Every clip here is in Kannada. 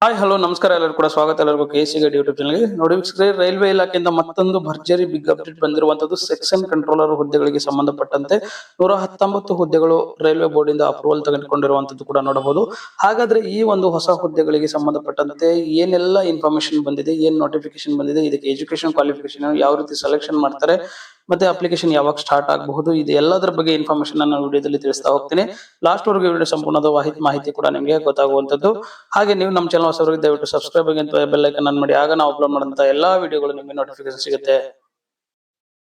ಹಾಯ್ ಹಲೋ ನಮಸ್ಕಾರ ಎಲ್ಲರೂ ಕೂಡ ಸ್ವಾಗತ ಎಲ್ಲರಿಗೂ ಕೆಸಿ ಗಡಿ ಯೂಟ್ಯೂಬ್ ಚಾನಲ್ಗೆ ನೋಡಿ ವೀಕ್ಷಕರೇ, ರೈಲ್ವೆ ಇಲಾಖೆಯಿಂದ ಮತ್ತೊಂದು ಭರ್ಜರಿ ಬಿಗ್ ಅಪ್ಡೇಟ್ ಬಂದಿರುವಂತದ್ದು ಸೆಕ್ಷನ್ ಕಂಟ್ರೋಲರ್ ಹುದ್ದೆಗಳಿಗೆ ಸಂಬಂಧಪಟ್ಟಂತೆ 119 ಹುದ್ದೆಗಳು ರೈಲ್ವೆ ಬೋರ್ಡ್ ಇಂದ ಅಪ್ರೂವಲ್ ತೆಗೆದುಕೊಂಡಿರುವಂತದ್ದು ಕೂಡ ನೋಡಬಹುದು. ಹಾಗಾದ್ರೆ ಈ ಒಂದು ಹೊಸ ಹುದ್ದೆಗಳಿಗೆ ಸಂಬಂಧಪಟ್ಟಂತೆ ಏನೆಲ್ಲ ಇನ್ಫಾರ್ಮೇಶನ್ ಬಂದಿದೆ, ಏನ್ ನೋಟಿಫಿಕೇಶನ್ ಬಂದಿದೆ, ಇದಕ್ಕೆ ಎಜುಕೇಶನ್ ಕ್ವಾಲಿಫಿಕೇಶನ್ ಯಾವ ರೀತಿ ಸೆಲೆಕ್ಷನ್ ಮಾಡ್ತಾರೆ, ಮತ್ತೆ ಅಪ್ಲಿಕೇಶನ್ ಯಾವಾಗ ಸ್ಟಾರ್ಟ್ ಆಗಬಹುದು, ಇದು ಎಲ್ಲದರ ಬಗ್ಗೆ ಇನ್ಫಾರ್ಮೇಶನ್ ನಾನು ವಿಡಿಯೋದಲ್ಲಿ ತಿಳಿಸ್ತಾ ಹೋಗ್ತೀನಿ. ಲಾಸ್ಟ್ ವರೆಗೂ ವಿಡಿಯೋ ಸಂಪೂರ್ಣದ ಮಾಹಿತಿ ಕೂಡ ನಿಮಗೆ ಗೊತ್ತಾಗುವಂತದ್ದು. ಹಾಗೆ ನೀವು ನಮ್ಮ ಚಾನಲ್ ಹೊಸವರಿಗೆ ದಯವಿಟ್ಟು ಸಬ್ಸ್ಕ್ರೈಬ್ ಆಗಿ ಅಂತ ಬೆಲ್ ಐಕಾನ್ ಆನ್ ಮಾಡಿ, ಆಗ ನಾವು ಅಪ್ಲೋಡ್ ಮಾಡುವಂತ ಎಲ್ಲಾ ವಿಡಿಯೋಗಳು ನಿಮಗೆ ನೋಟಿಫಿಕೇಶನ್ ಸಿಗುತ್ತೆ.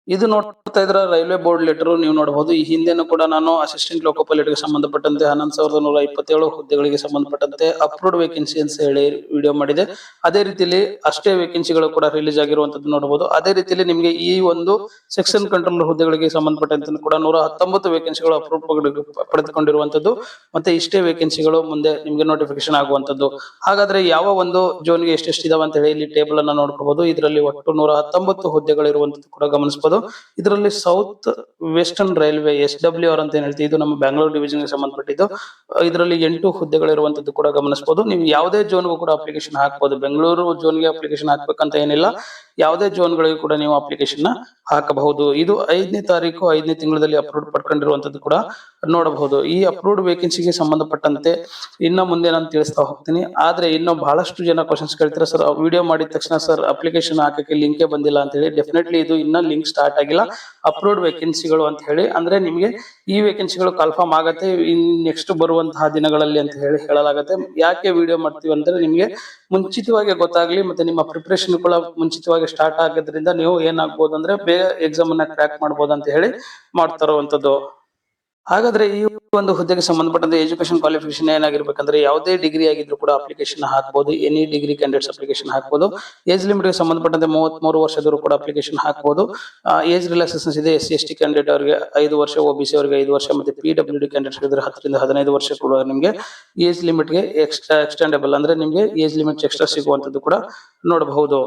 ಇದು ನೋಡ್ತಾ ಇದ್ರ ರೈಲ್ವೆ ಬೋರ್ಡ್ ಲೆಟರ್ ನೀವು ನೋಡಬಹುದು. ಈ ಹಿಂದೆನೂ ಕೂಡ ನಾನು ಅಸಿಸ್ಟೆಂಟ್ ಲೋಕೋ ಪೈಲಟ್ ಗೆ ಸಂಬಂಧಪಟ್ಟಂತೆ 11,127 ಹುದ್ದೆಗಳಿಗೆ ಸಂಬಂಧಪಟ್ಟಂತೆ ಅಪ್ರೂವ್ಡ್ ವೇಕೆನ್ಸಿ ಅಂತ ಹೇಳಿ ವಿಡಿಯೋ ಮಾಡಿದೆ. ಅದೇ ರೀತಿಯಲ್ಲಿ ಅಷ್ಟೇ ವೇಕೆನ್ಸಿಗಳು ಕೂಡ ರಿಲೀಸ್ ಆಗಿರುವಂತದ್ದು ನೋಡಬಹುದು. ಅದೇ ರೀತಿಯಲ್ಲಿ ನಿಮಗೆ ಈ ಒಂದು ಸೆಕ್ಷನ್ ಕಂಟ್ರೋಲ್ ಹುದ್ದೆಗಳಿಗೆ ಸಂಬಂಧಪಟ್ಟಂತೆ ಕೂಡ 119 ವೇಕೆನ್ಸಿಗಳು ಅಪ್ರೂವ್ ಪಡೆದುಕೊಂಡಿರುವಂತದ್ದು, ಮತ್ತೆ ಇಷ್ಟೇ ವೇಕೆನ್ಸಿಗಳು ಮುಂದೆ ನಿಮಗೆ ನೋಟಿಫಿಕೇಶನ್ ಆಗುವಂತದ್ದು. ಹಾಗಾದ್ರೆ ಯಾವ ಒಂದು ಜೋನ್ಗೆ ಎಷ್ಟೆಷ್ಟು ಇದಾವೆ ಅಂತ ಹೇಳಿ ಇಲ್ಲಿ ಟೇಬಲ್ ಅನ್ನ ನೋಡ್ಕೋಬಹುದು. ಇದರಲ್ಲಿ ಒಟ್ಟು 119 ಹುದ್ದೆಗಳು ಇರುವಂತದ್ದು ಕೂಡ ಗಮನಿಸಬಹುದು. ಇದರಲ್ಲಿ ಸೌತ್ ವೆಸ್ಟರ್ನ್ ರೈಲ್ವೆ SWR ಅಂತ ಏನ್ ಹೇಳ್ತೀವಿ, ಇದು ನಮ್ಮ ಬ್ಯಾಂಗ್ಳೂರ್ ಡಿವಿಷನ್ ಗೆ ಸಂಬಂಧಪಟ್ಟಿದ್ದು. ಇದರಲ್ಲಿ 8 ಹುದ್ದೆಗಳು ಇರುವಂತದ್ದು ಕೂಡ ಗಮನಿಸಬಹುದು. ನೀವು ಯಾವುದೇ ಜೋನ್ಗೂ ಕೂಡ ಅಪ್ಲಿಕೇಶನ್ ಹಾಕಬಹುದು. ಬೆಂಗಳೂರು ಜೋನ್ಗೆ ಅಪ್ಲಿಕೇಶನ್ ಹಾಕ್ಬೇಕಂತ ಏನಿಲ್ಲ, ಯಾವುದೇ ಜೋನ್ ಗಳಿಗೂ ಕೂಡ ನೀವು ಅಪ್ಲಿಕೇಶನ್ ನ ಹಾಕಬಹುದು. ಇದು 5ನೇ ತಾರೀಕು 5ನೇ ತಿಂಗಳಲ್ಲಿ ಅಪ್ರೂವ್ ಪಡ್ಕೊಂಡಿರುವಂತದ್ದು ಕೂಡ ನೋಡಬಹುದು. ಈ ಅಪ್ರೂವ್ಡ್ ವೇಕೆನ್ಸಿಗೆ ಸಂಬಂಧಪಟ್ಟಂತೆ ಇನ್ನ ಮುಂದೆ ನಾನು ತಿಳಿಸ್ತಾ ಹೋಗ್ತೀನಿ. ಆದ್ರೆ ಇನ್ನು ಬಹಳಷ್ಟು ಜನ ಕ್ವಶನ್ಸ್ ಕೇಳ್ತಾರೆ, ಸರ್ ವಿಡಿಯೋ ಮಾಡಿದ ತಕ್ಷಣ ಸರ್ ಅಪ್ಲಿಕೇಶನ್ ಹಾಕಕ್ಕೆ ಲಿಂಕೇ ಬಂದಿಲ್ಲ ಅಂತ ಹೇಳಿ. ಡೆಫಿನೆಟ್ಲಿ ಇದು ಇನ್ನ ಲಿಂಕ್ ಸ್ಟಾರ್ಟ್ ಆಗಿಲ್ಲ. ಅಪ್ರೂವ್ಡ್ ವೇಕೆನ್ಸಿಗಳು ಅಂತ ಹೇಳಿ ಅಂದ್ರೆ ನಿಮಗೆ ಈ ವೇಕೆನ್ಸಿಗಳು ಕನ್ಫರ್ಮ್ ಆಗತ್ತೆ ನೆಕ್ಸ್ಟ್ ಬರುವಂತಹ ದಿನಗಳಲ್ಲಿ ಅಂತ ಹೇಳಿ ಹೇಳಲಾಗತ್ತೆ. ಯಾಕೆ ವಿಡಿಯೋ ಮಾಡ್ತೀವಿ ಅಂದ್ರೆ ನಿಮ್ಗೆ ಮುಂಚಿತವಾಗಿ ಗೊತ್ತಾಗ್ಲಿ, ಮತ್ತೆ ನಿಮ್ಮ ಪ್ರಿಪರೇಷನ್ ಕೂಡ ಮುಂಚಿತವಾಗಿ ಸ್ಟಾರ್ಟ್ ಆಗೋದ್ರಿಂದ ನೀವು ಏನಾಗ್ಬೋದು ಅಂದ್ರೆ ಬೇಗ ಎಕ್ಸಾಮ್ ಅನ್ನ ಕ್ರ್ಯಾಕ್ ಮಾಡ್ಬೋದು ಅಂತ ಹೇಳಿ ಮಾಡ್ತಾ ಇರುವಂತದ್ದು. ಹಾಗಾದ್ರೆ ಈ ಒಂದು ಹುದ್ದೆಗೆ ಸಂಬಂಧಪಟ್ಟಂತೆ ಎಜುಕೇಶನ್ ಕ್ವಾಲಿಫಿಕೇಶನ್ ಏನಾಗಿರ್ಬೇಕಂದ್ರೆ ಯಾವುದೇ ಡಿಗ್ರಿ ಆಗಿದ್ರು ಕೂಡ ಅಪ್ಲಿಕೇಶನ್ ಹಾಕಬಹುದು. ಎನಿ ಡಿಗ್ರಿ ಕ್ಯಾಂಡಿಡೇಟ್ಸ್ ಅಪ್ಲಿಕೇಶನ್ ಹಾಕಬಹುದು. ಏಜ್ ಲಿಮಿಟ್ ಗೆ ಸಂಬಂಧಪಟ್ಟಂತೆ 33 ವರ್ಷದವರು ಕೂಡ ಅಪ್ಲಿಕೇಶನ್ ಹಾಕಬಹುದು. ಏಜ್ ರಿಲ್ಯಾಕ್ಸೇಷನ್ಸ್ ಇದೆ. SC/ST ಕ್ಯಾಂಡಿಡೇಟ್ ಅವರಿಗೆ 5 ವರ್ಷ, OBC ಅವರಿಗೆ 5 ವರ್ಷ, ಮತ್ತೆ PWD ಕ್ಯಾಂಡಿಡೇಟ್ಸ್ ಇದ್ರೆ 10 ರಿಂದ 15 ವರ್ಷ ಕೂಡ ನಿಮಗೆ ಏಜ್ ಲಿಮಿಟ್ ಗೆ ಎಕ್ಸ್ಟೆಂಡಬಲ್ ಅಂದ್ರೆ ನಿಮಗೆ ಏಜ್ ಲಿಮಿಟ್ ಎಕ್ಸ್ಟ್ರಾ ಸಿಗುವಂತದ್ದು ಕೂಡ ನೋಡಬಹುದು.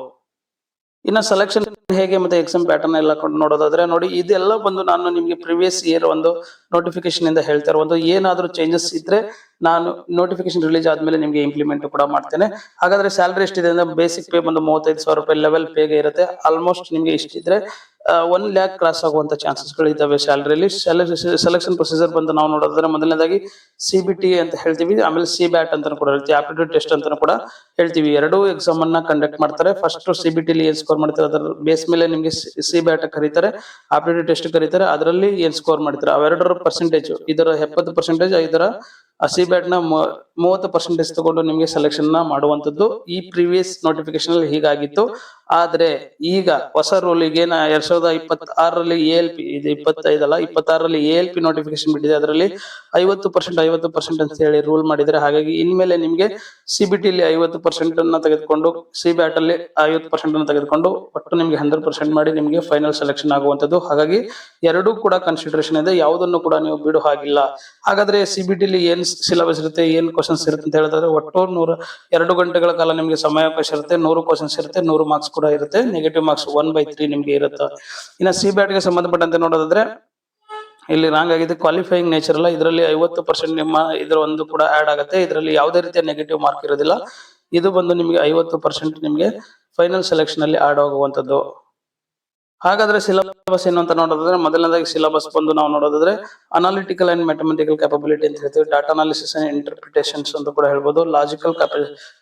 ಇನ್ನ ಸೆಲೆಕ್ಷನ್ ಹೇಗೆ ಮತ್ತೆ ಎಕ್ಸಾಮ್ ಪ್ಯಾಟರ್ನ್ ಎಲ್ಲ ನೋಡೋದಾದ್ರೆ ನೋಡಿ, ಇದೆಲ್ಲ ಬಂದು ನಾನು ನಿಮ್ಗೆ ಪ್ರಿವಿಯಸ್ ಇಯರ್ ಒಂದು ನೋಟಿಫಿಕೇಶನ್ ಇಂದ ಹೇಳ್ತಾ ಇರುವುದು. ಏನಾದ್ರೂ ಚೇಂಜಸ್ ಇದ್ರೆ ನಾನು ನೋಟಿಫಿಕೇಶನ್ ರಿಲೀಸ್ ಆದ್ಮೇಲೆ ನಿಮ್ಗೆ ಇಂಪ್ಲಿಮೆಂಟ್ ಕೂಡ ಮಾಡ್ತೇನೆ. ಹಾಗಾದ್ರೆ ಸ್ಯಾಲರಿ ಎಷ್ಟಿದೆ ಅಂದ್ರೆ ಬೇಸಿಕ್ ಪೇ ಬಂದು 35,000 ರೂಪಾಯಿ ಲೆವೆಲ್ ಪೇಗೆ ಇರುತ್ತೆ. ಆಲ್ಮೋಸ್ಟ್ ನಿಮ್ಗೆ ಇಷ್ಟಿದ್ರೆ 1 lakh ಕ್ರಾಸ್ ಆಗುವಂತ ಚಾನ್ಸಸ್ ಗಳು ಇದಾವೆ ಸ್ಯಾಲರಿಲಿ. ಸೆಲೆಕ್ಷನ್ ಪ್ರೊಸೀಜರ್ ಬಂದು ನಾವು ನೋಡೋದಾದ್ರೆ ಮೊದಲನೇದಾಗಿ CBT ಅಂತ ಹೇಳ್ತೀವಿ, ಆಮೇಲೆ CBAT ಅಂತ ಕೂಡ ಹೇಳ್ತೀವಿ, ಆಪ್ಟಿಟ್ಯೂಡ್ ಟೆಸ್ಟ್ ಅಂತ ಕೂಡ ಹೇಳ್ತೀವಿ. ಎರಡೂ ಎಕ್ಸಾಮ್ ಅನ್ನ ಕಂಡಕ್ಟ್ ಮಾಡ್ತಾರೆ. ಫಸ್ಟ್ CBT ಏನ್ ಸ್ಕೋರ್ ಮಾಡ್ತಾರೆ ಅದರ ಬೇಸ್ ಮೇಲೆ ನಿಮ್ಗೆ CBAT ಕರೀತಾರೆ, ಆಪ್ಟಿಟ್ಯೂಡ್ ಟೆಸ್ಟ್ ಕರೀತಾರೆ. ಅದರಲ್ಲಿ ಏನ್ ಸ್ಕೋರ್ ಮಾಡ್ತಾರೆ ಅವೆರಡರ ಪರ್ಸೆಂಟೇಜ್, ಇದರ 70%, ಇದರ CBAT ನ 30% ತಗೊಂಡು ನಿಮ್ಗೆ ಸೆಲೆಕ್ಷನ್ ನ ಮಾಡುವಂತದ್ದು. ಈ ಪ್ರೀವಿಯಸ್ ನೋಟಿಫಿಕೇಶನ್ ಅಲ್ಲಿ ಹೀಗಾಗಿತ್ತು. ಆದ್ರೆ ಈಗ ಹೊಸ ರೂಲ್ ಈಗ 2026ರಲ್ಲಿ ALP, ಇದು 25 ಅಲ್ಲ 26ರಲ್ಲಿ ALP ನೋಟಿಫಿಕೇಶನ್ ಬಿಟ್ಟಿದೆ. ಅದರಲ್ಲಿ 50% ಅಂತ ಹೇಳಿ ರೂಲ್ ಮಾಡಿದ್ರೆ. ಹಾಗಾಗಿ ಇನ್ಮೇಲೆ ನಿಮ್ಗೆ CBT ಅಲ್ಲಿ 50% ಅನ್ನ ತೆಗೆದುಕೊಂಡು, CBAT ಅಲ್ಲಿ 50% ಅನ್ನ ತೆಗೆದುಕೊಂಡು ಒಟ್ಟು ನಿಮ್ಗೆ 100% ಮಾಡಿ ನಿಮ್ಗೆ ಫೈನಲ್ ಸೆಲೆಕ್ಷನ್ ಆಗುವಂತದ್ದು. ಹಾಗಾಗಿ ಎರಡೂ ಕೂಡ ಕನ್ಸಿಡರೇಷನ್ ಇದೆ, ಯಾವುದನ್ನು ಕೂಡ ನೀವು ಬಿಡು ಹಾಗಿಲ್ಲ. ಹಾಗಾದ್ರೆ CBT ಅಲ್ಲಿ ಏನ್ ಸಿಲೆಬಸ್ ಇರುತ್ತೆ, ಏನ್ ಕ್ವಶನ್ಸ್ ಇರುತ್ತೆ ಅಂತ ಹೇಳಿದ್ರೆ ಒಟ್ಟು 2 ಗಂಟೆಗಳ ಕಾಲ ನಿಮ್ಗೆ ಸಮಯಾವಕಾಶ ಇರುತ್ತೆ. 100 ಕ್ವಶನ್ಸ್ ಇರುತ್ತೆ, 100 ಮಾರ್ಕ್ಸ್ ಕೂಡ ಇರುತ್ತೆ. ನೆಗೆಟಿವ್ ಮಾರ್ಕ್ಸ್ 1/3 ನಿಮ್ಗೆ ಇರುತ್ತೆ. ಇನ್ನ CBAT ಗೆ ಸಂಬಂಧಪಟ್ಟಂತೆ ನೋಡೋದಾದ್ರೆ ಇಲ್ಲಿ ರಾಂಗ್ ಆಗಿದೆ, ಕ್ವಾಲಿಫೈಯಿಂಗ್ ನೇಚರ್ ಅಲ್ಲ. ಇದರಲ್ಲಿ 50% ನಿಮ್ಮ ಇದರ ಒಂದು ಕೂಡ ಆಡ್ ಆಗುತ್ತೆ. ಇದರಲ್ಲಿ ಯಾವುದೇ ರೀತಿಯ ನೆಗೆಟಿವ್ ಮಾರ್ಕ್ ಇರೋದಿಲ್ಲ. ಇದು ಬಂದು ನಿಮ್ಗೆ 50% ನಿಮ್ಗೆ ಫೈನಲ್ ಸೆಲೆಕ್ಷನ್ ಅಲ್ಲಿ ಆಡ್ ಆಗುವಂತದ್ದು. ಹಾಗಾದ್ರೆ ಸಿಲೆಬಸ್ ಏನು ಅಂತ ನೋಡೋದಾದ್ರೆ ಮೊದಲನೇದಾಗಿ ಸಿಲೆಬಸ್ ಬಂದು ನಾವು ನೋಡೋದಾದ್ರೆ ಅನಾಲಿಟಿಕಲ್ ಅಂಡ್ ಮ್ಯಾಥಮೆಟಿಕಲ್ ಕ್ಯಾಪಬಿಲಿಟಿ ಅಂತ ಹೇಳ್ತೀವಿ, ಡಾಟಾ ಅನಾಲಿಸಿಸ್ ಅಂಡ್ ಇಂಟರ್ಪ್ರಿಟೇಷನ್ಸ್ ಅಂತ ಕೂಡ ಹೇಳ್ಬೋದು, logical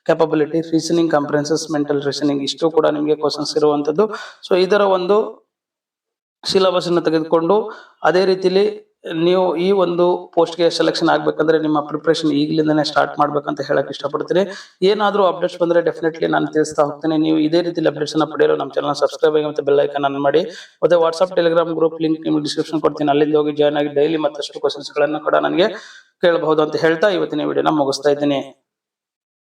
capability, reasoning comprehensions, mental reasoning, ಇಷ್ಟು ಕೂಡ ನಿಮ್ಗೆ ಕ್ವಶನ್ಸ್ ಇರುವಂತದ್ದು. ಸೊ ಇದರ ಒಂದು ಸಿಲೆಬಸ್ ಅನ್ನು ತೆಗೆದುಕೊಂಡು ಅದೇ ರೀತಿಲಿ ನೀವು ಈ ಒಂದು ಪೋಸ್ಟ್ ಗೆ ಸೆಲೆಕ್ಷನ್ ಆಗ್ಬೇಕಂದ್ರೆ ನಿಮ್ಮ ಪ್ರಿಪರೇಷನ್ ಈಗಲಿಂದನೇ ಸ್ಟಾರ್ಟ್ ಮಾಡ್ಬೇಕಂತ ಹೇಳಕ್ ಇಷ್ಟಪಡ್ತೀನಿ. ಏನಾದ್ರೂ ಅಪ್ಡೇಟ್ಸ್ ಬಂದ್ರೆ ಡೆಫಿನೆಟ್ಲಿ ನಾನು ತಿಳಿಸ್ತಾ ಹೋಗ್ತೇನೆ. ನೀವು ಇದೇ ರೀತಿ ಅಪ್ಡೇಟ್ಸ್ ಅನ್ನ ಪಡೆಯಲು ನಮ್ಮ ಚಾನಲ್ ಸಬ್ಸ್ಕ್ರೈಬ್ ಆಗಿ ಮತ್ತೆ ಬೆಲ್ ಐಕಾನ್ ಅನ್ನು ಮಾಡಿ. ಮತ್ತೆ ವಾಟ್ಸ್ಆಪ್ ಟೆಲಿಗ್ರಾಮ್ ಗ್ರೂಪ್ ಲಿಂಕ್ ನಿಮ್ಗೆ ಡಿಸ್ಕ್ರಿಪ್ಷನ್ ಕೊಡ್ತೀನಿ, ಅಲ್ಲಿಂದ ಹೋಗಿ ಜಾಯ್ನ್ ಆಗಿ ಡೈಲಿ ಮತ್ತಷ್ಟು ಕ್ವಶನ್ಸ್ ಗಳನ್ನ ಕೂಡ ನನಗೆ ಕೇಳಬಹುದು ಅಂತ ಹೇಳ್ತಾ ಇವತ್ತಿನ ವಿಡಿಯೋನ ಮುಗಿಸ್ತಾ ಇದ್ದೀನಿ.